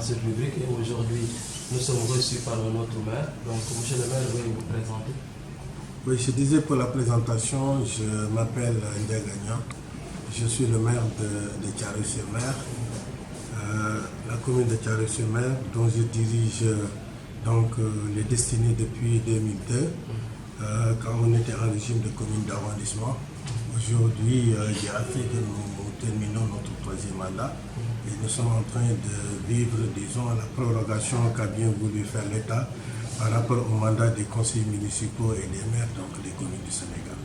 Cette rubrique et aujourd'hui nous sommes reçus par notre maire. Donc monsieur le maire, veuillez vous présenter. Oui, je disais pour la présentation, je m'appelle Ndé Gagnan, je suis le maire de Thiaroye-sur-Mer, la commune de Thiaroye-sur-Mer dont je dirige les destinées depuis 2002 quand on était en régime de commune d'arrondissement. Aujourd'hui, il a fait que nous terminons notre troisième mandat et nous sommes en train de vivre, disons, la prorogation qu'a bien voulu faire l'État par rapport au mandat des conseillers municipaux et des maires des communes du Sénégal.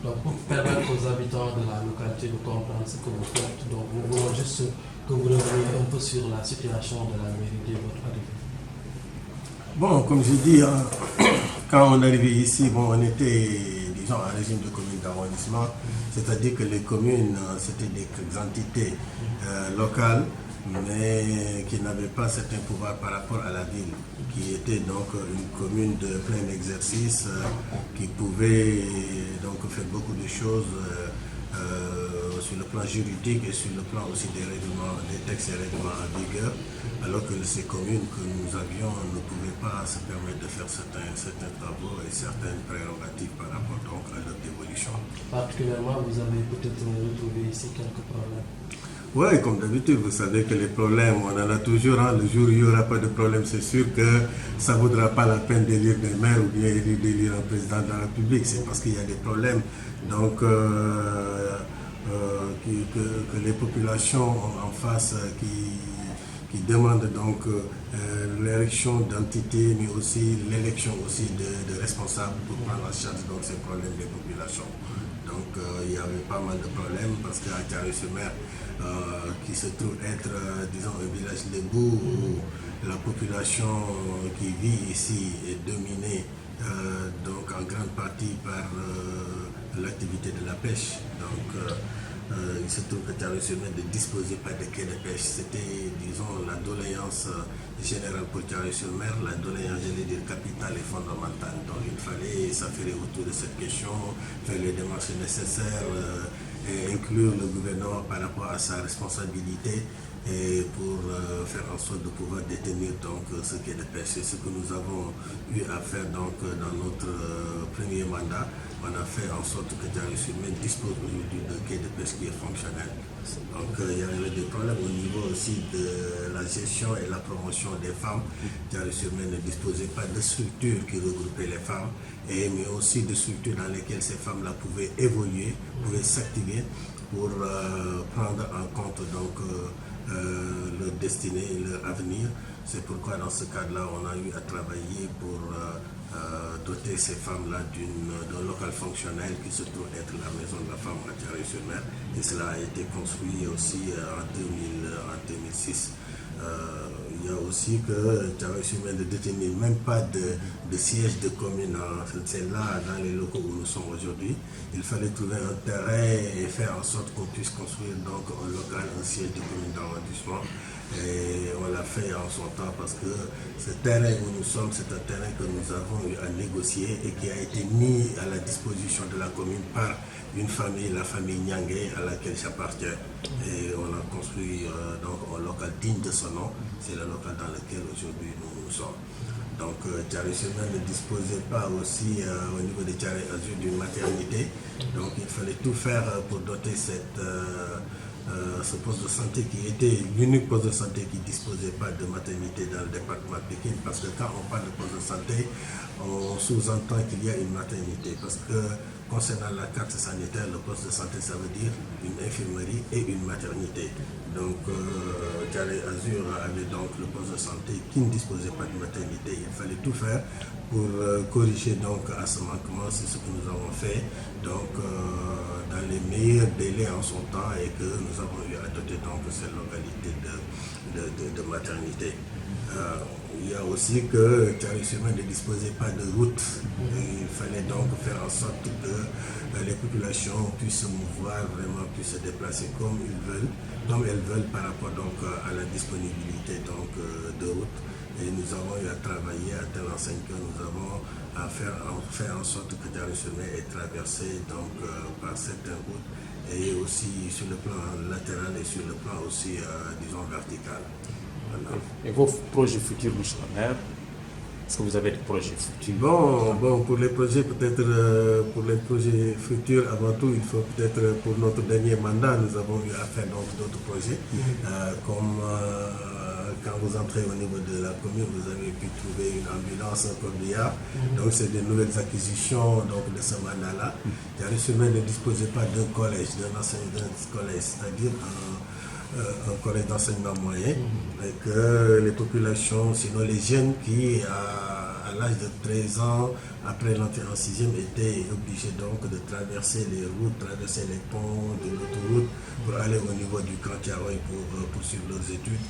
Donc pour permettre aux habitants de la localité de comprendre ce que vous faites, donc nous voulons juste que vous reveniez un peu sur la situation de la mairie de votre arrivée. Bon, comme je dis, quand on est arrivé ici, on était, disons, en régime de commune d'arrondissement, c'est-à-dire que les communes, c'était des entités locales, mais qui n'avaient pas certains pouvoirs par rapport à la ville, qui était donc une commune de plein exercice, qui pouvait donc faire beaucoup de choses sur le plan juridique et sur le plan aussi des règlements, des textes et règlements en vigueur, alors que ces communes que nous avions ne pouvaient pas se permettre de faire certains travaux et certaines prérogatives par rapport donc à leur dévolution. Particulièrement, vous avez peut-être retrouvé ici quelques problèmes. Oui, comme d'habitude, vous savez que les problèmes, on en a toujours. Le jour où il n'y aura pas de problème, c'est sûr que ça ne vaudra pas la peine d'élire des maires ou bien d'élire un président de la République. C'est parce qu'il y a des problèmes donc, que les populations ont en face qui demandent donc l'élection d'entités, mais aussi l'élection aussi de responsables pour prendre en charge donc, ces problèmes des populations. Donc il y avait pas mal de problèmes parce qu'à Thiaroye-sur-Mer, qui se trouve être, disons, un village debout où la population qui vit ici est dominée donc en grande partie par l'activité de la pêche. Donc il se trouve que Thiaroye-sur-Mer ne disposait pas de quai de pêche. C'était, disons, la doléance générale pour Thiaroye-sur-Mer, la doléance, j'allais dire, capitale et fondamentale. Donc il fallait s'affairer autour de cette question, faire les démarches nécessaires et inclure le gouvernement par rapport à sa responsabilité et pour faire en sorte de pouvoir détenir donc, ce quai de pêche. C'est ce que nous avons eu à faire donc, dans notre premier mandat. On a fait en sorte que Thiaroye-sur-Mer dispose aujourd'hui d'un quai de pêche qui est fonctionnel. Donc il y avait des problèmes au niveau aussi de la gestion et la promotion des femmes. Thiaroye-sur-Mer ne disposait pas de structures qui regroupaient les femmes, mais aussi de structures dans lesquelles ces femmes-là pouvaient évoluer, pouvaient s'activer pour prendre en compte donc, leur destinée et leur avenir. C'est pourquoi dans ce cadre-là, on a eu à travailler pour doter ces femmes-là d'un local fonctionnel qui se trouve être la maison de la femme à Thiaroye-sur-Mer. Et cela a été construit aussi en 2006. Il y a aussi que Thiaroye-sur-Mer ne détenait même pas de siège de commune. C'est là, dans les locaux où nous sommes aujourd'hui. Il fallait trouver un terrain et faire en sorte qu'on puisse construire donc un local, un siège de commune d'arrondissement. Et on l'a fait en son temps parce que ce terrain où nous sommes, c'est un terrain que nous avons eu à négocier et qui a été mis à la disposition de la commune par une famille, la famille Nyangé, à laquelle j'appartiens. Et on a construit donc un local digne de son nom. C'est le local dans lequel aujourd'hui nous sommes. Donc Thiaroye-sur-Mer ne disposait pas aussi au niveau de Thiaroye-Azur d'une maternité. Donc il fallait tout faire pour doter ce poste de santé qui était l'unique poste de santé qui ne disposait pas de maternité dans le département de Pékin, parce que quand on parle de poste de santé, on sous-entend qu'il y a une maternité, parce que concernant la carte sanitaire, le poste de santé, ça veut dire une infirmerie et une maternité. Donc Thiaroye-Azur avait donc le poste de santé qui ne disposait pas de maternité. Il fallait tout faire pour corriger donc à ce manquement. C'est ce que nous avons fait donc dans les meilleurs délais en son temps et que nous avons eu à doter donc cette localité de maternité. Il y a aussi que Thiaroye-sur-Mer ne disposait pas de route. Il fallait donc faire en sorte que les populations puissent se mouvoir, vraiment puissent se déplacer comme elles veulent par rapport donc à la disponibilité donc, de route. Et nous avons eu à travailler à telle enseigne que nous avons à faire en sorte que Thiaroye-sur-Mer est traversé donc, par certaines routes et aussi sur le plan latéral et sur le plan aussi, disons, vertical. Et vos projets futurs, monsieur le maire, est-ce que vous avez des projets futurs? Bon, pour les projets, peut-être, pour les projets futurs, avant tout, il faut peut-être, pour notre dernier mandat, nous avons eu à faire donc d'autres projets, comme quand vous entrez au niveau de la commune, vous avez pu trouver une ambulance, un corbillard. Donc, c'est des nouvelles acquisitions donc, de ce mandat-là. Thiaroye-sur-Mer ne disposait pas d'un collège, d'un collège, c'est-à-dire un collège d'enseignement moyen, et que les populations, sinon les jeunes qui, à l'âge de 13 ans, après l'entrée en 6e, étaient obligés donc de traverser les routes, traverser les ponts de l'autoroute pour aller au niveau du Grand Thiaroye pour poursuivre leurs études.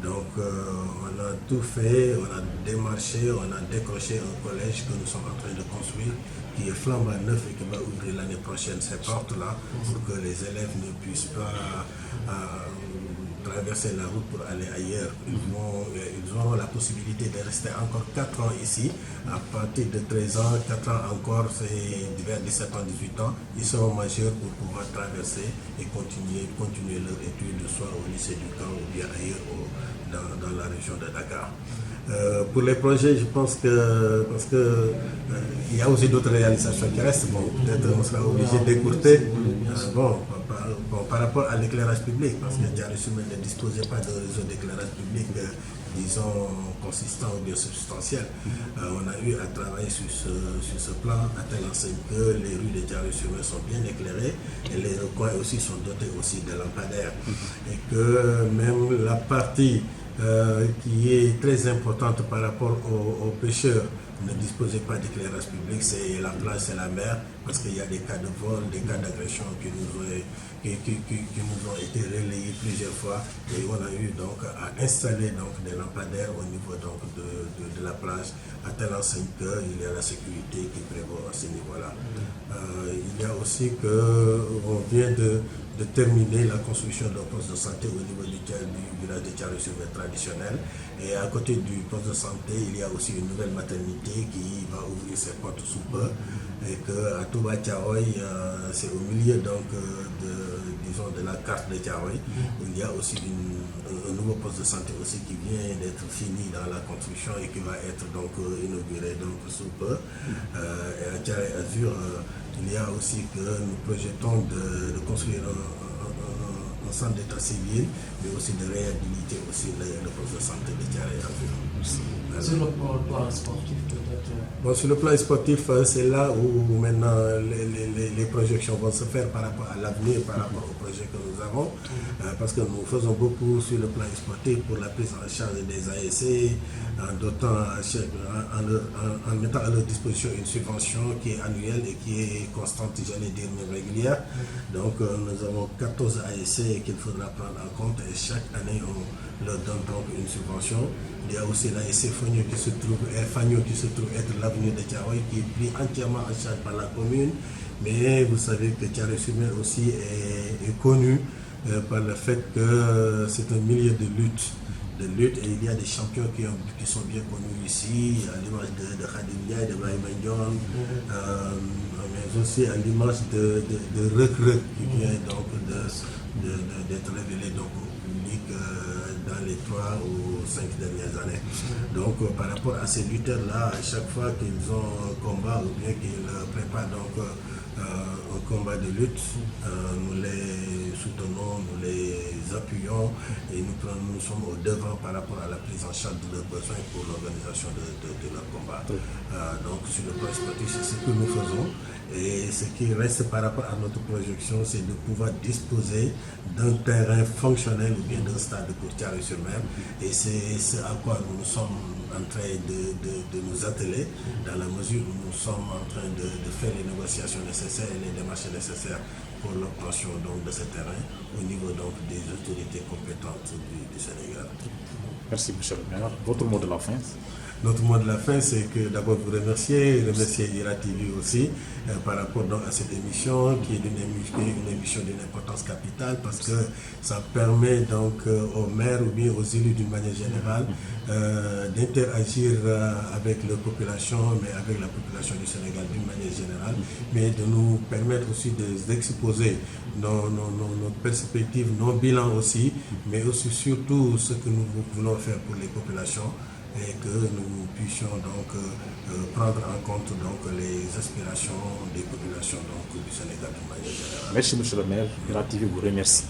Donc on a tout fait, on a démarché, on a décroché un collège que nous sommes en train de construire, qui est flambant neuf et qui va ouvrir l'année prochaine ces portes-là pour que les élèves ne puissent pas traverser la route pour aller ailleurs. Ils auront la possibilité de rester encore 4 ans ici. À partir de 13 ans, 4 ans encore, c'est vers 17 ans, 18 ans, ils seront majeurs pour pouvoir traverser et continuer leur étude, soit au lycée du Camp ou bien ailleurs dans la région de Dakar. Pour les projets, je pense que, parce que il y a aussi d'autres réalisations qui restent. Bon, peut-être on sera obligé d'écourter. Par rapport à l'éclairage public, parce que Thiaroye-sur-Mer ne disposait pas d'un réseau d'éclairage public, disons, consistant ou bien substantiel. On a eu à travailler sur ce plan, à telle enseigne que les rues de Thiaroye-sur-Mer sont bien éclairées et les recoins aussi sont dotés aussi de lampadaires. Et que même la partie qui est très importante par rapport aux pêcheurs ne disposait pas d'éclairage public, c'est la plage, c'est la mer, parce qu'il y a des cas de vol, des cas d'agression qui nous ont été relayés plusieurs fois, et on a eu donc à installer donc des lampadaires au niveau donc de la plage, à telle enseigne qu'il y a la sécurité qui prévaut à ce niveau-là. Il y a aussi qu'on vient de terminer la construction d'un poste de santé au niveau du village de Thiaroye-sur-Mer traditionnel. Et à côté du poste de santé, il y a aussi une nouvelle maternité qui va ouvrir ses portes sous peu. Et qu'à Touba Thiaroye, c'est au milieu donc de la carte de Thiaroye. Il y a aussi un nouveau poste de santé aussi qui vient d'être fini dans la construction et qui va être donc inauguré donc sous peu. Et à Thiaroye-Azur, il y a aussi que nous projetons de construire un centre d'état civil, mais aussi de réhabiliter aussi le poste de santé de Thiaroye-Azur. Sur le plan sportif, peut-être. Bon, sur le plan sportif, c'est là où maintenant les projections vont se faire par rapport à l'avenir, par rapport au projet que nous avons, parce que nous faisons beaucoup sur le plan sportif pour la prise en charge des ASC, en mettant à leur disposition une subvention qui est annuelle et qui est constante, j'allais dire même régulière. Donc nous avons 14 ASC qu'il faudra prendre en compte et chaque année on leur donne donc une subvention. Il y a aussi l'ASC Fagno qui se trouve être l'avenue de Thiaroye qui est pris entièrement en charge par la commune. Mais vous savez que Thiaroye-sur-Mer aussi est connu par le fait que c'est un milieu de lutte. Et il y a des champions qui sont bien connus ici, à l'image de Khadim Ndiaye, de Baye Mandione, mais aussi à l'image de Reuk qui vient donc d'être révélé donc au public dans les 3 ou 5 dernières années. Donc par rapport à ces lutteurs-là, à chaque fois qu'ils ont un combat ou bien qu'ils préparent donc un combat de lutte, nous les soutenons, nous les appuyons et nous sommes au devant par rapport à la prise en charge de leurs besoins pour l'organisation de leur combat. Donc sur le plan sportif, c'est ce que nous faisons. Et ce qui reste par rapport à notre projection, c'est de pouvoir disposer d'un terrain fonctionnel ou bien d'un stade pour Thiaroye-sur-Mer. Et c'est ce à quoi nous sommes en train de nous atteler, dans la mesure où nous sommes en train de faire les négociations nécessaires et les démarches nécessaires pour l'obtention de ce terrain au niveau donc des autorités compétentes du Sénégal. Merci, monsieur le maire. Votre mot de la fin? notre mot de la fin, c'est que d'abord vous remercier Ira TV aussi par rapport donc à cette émission qui est une émission d'une importance capitale parce que ça permet donc aux maires ou bien aux élus d'une manière générale d'interagir avec leur population, mais avec la population du Sénégal d'une manière générale, mais de nous permettre aussi d'exposer nos perspectives, nos bilans aussi, mais aussi surtout ce que nous voulons faire pour les populations et que nous puissions donc prendre en compte donc les aspirations des populations donc, du Sénégal de manière générale. Merci, monsieur le maire. Ira TV vous remercie.